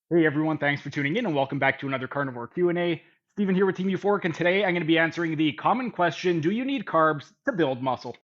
Hey everyone, thanks for tuning in and welcome back to another Carnivore Q&A. Steven here with Team Euphoric, and today I'm going to be answering the common question, do you need carbs to build muscle?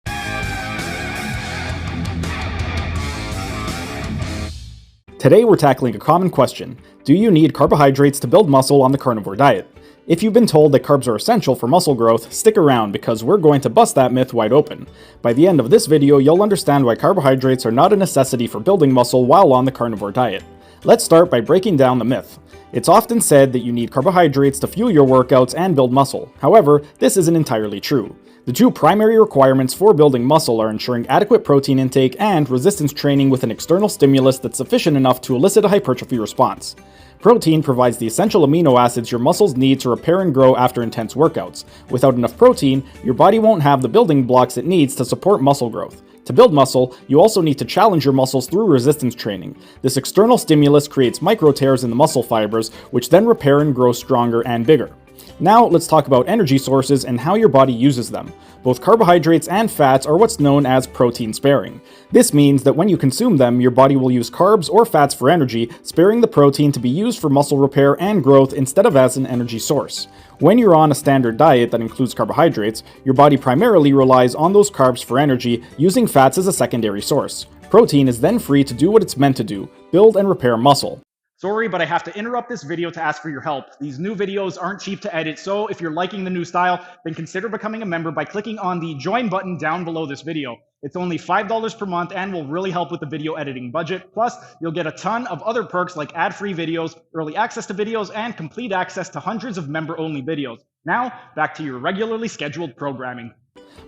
Today we're tackling a common question. Do you need carbohydrates to build muscle on the carnivore diet? If you've been told that carbs are essential for muscle growth, stick around because we're going to bust that myth wide open. By the end of this video, you'll understand why carbohydrates are not a necessity for building muscle while on the carnivore diet. Let's start by breaking down the myth. It's often said that you need carbohydrates to fuel your workouts and build muscle. However, this isn't entirely true. The two primary requirements for building muscle are ensuring adequate protein intake and resistance training with an external stimulus that's sufficient enough to elicit a hypertrophy response. Protein provides the essential amino acids your muscles need to repair and grow after intense workouts. Without enough protein, your body won't have the building blocks it needs to support muscle growth. To build muscle, you also need to challenge your muscles through resistance training. This external stimulus creates micro tears in the muscle fibers, which then repair and grow stronger and bigger. Now let's talk about energy sources and how your body uses them. Both carbohydrates and fats are what's known as protein sparing. This means that when you consume them, your body will use carbs or fats for energy, sparing the protein to be used for muscle repair and growth instead of as an energy source. When you're on a standard diet that includes carbohydrates, your body primarily relies on those carbs for energy, using fats as a secondary source. Protein is then free to do what it's meant to do, build and repair muscle. Sorry, but I have to interrupt this video to ask for your help. These new videos aren't cheap to edit, so if you're liking the new style, then consider becoming a member by clicking on the join button down below this video. It's only $5 per month and will really help with the video editing budget. Plus, you'll get a ton of other perks like ad-free videos, early access to videos, and complete access to hundreds of member-only videos. Now, back to your regularly scheduled programming.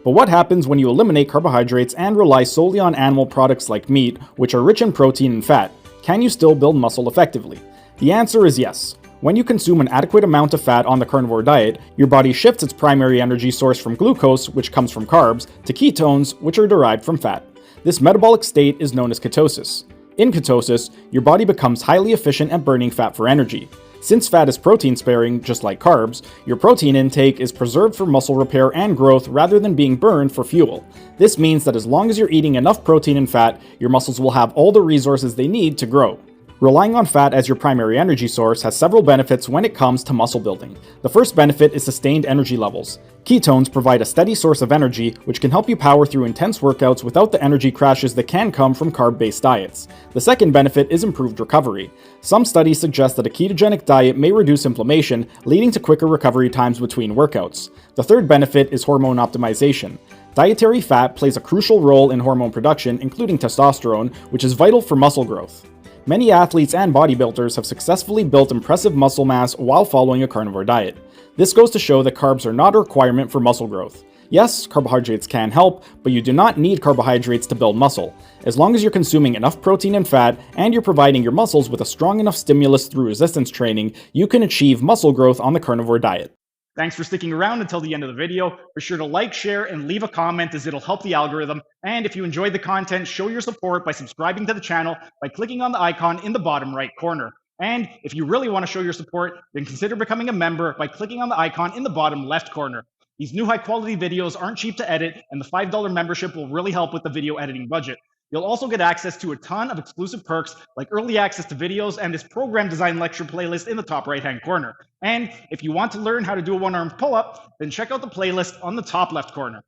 But what happens when you eliminate carbohydrates and rely solely on animal products like meat, which are rich in protein and fat? Can you still build muscle effectively? The answer is yes. When you consume an adequate amount of fat on the carnivore diet, your body shifts its primary energy source from glucose, which comes from carbs, to ketones, which are derived from fat. This metabolic state is known as ketosis. In ketosis, your body becomes highly efficient at burning fat for energy. Since fat is protein sparing, just like carbs, your protein intake is preserved for muscle repair and growth rather than being burned for fuel. This means that as long as you're eating enough protein and fat, your muscles will have all the resources they need to grow. Relying on fat as your primary energy source has several benefits when it comes to muscle building. The first benefit is sustained energy levels. Ketones provide a steady source of energy, which can help you power through intense workouts without the energy crashes that can come from carb-based diets. The second benefit is improved recovery. Some studies suggest that a ketogenic diet may reduce inflammation, leading to quicker recovery times between workouts. The third benefit is hormone optimization. Dietary fat plays a crucial role in hormone production, including testosterone, which is vital for muscle growth. Many athletes and bodybuilders have successfully built impressive muscle mass while following a carnivore diet. This goes to show that carbs are not a requirement for muscle growth. Yes, carbohydrates can help, but you do not need carbohydrates to build muscle. As long as you're consuming enough protein and fat, and you're providing your muscles with a strong enough stimulus through resistance training, you can achieve muscle growth on the carnivore diet. Thanks for sticking around until the end of the video. Be sure to like, share, and leave a comment as it'll help the algorithm. And if you enjoyed the content, show your support by subscribing to the channel by clicking on the icon in the bottom right corner. And if you really want to show your support, then consider becoming a member by clicking on the icon in the bottom left corner. These new high-quality videos aren't cheap to edit, and the $5 membership will really help with the video editing budget. You'll also get access to a ton of exclusive perks like early access to videos and this program design lecture playlist in the top right-hand corner. And if you want to learn how to do a one-armed pull-up, then check out the playlist on the top left corner.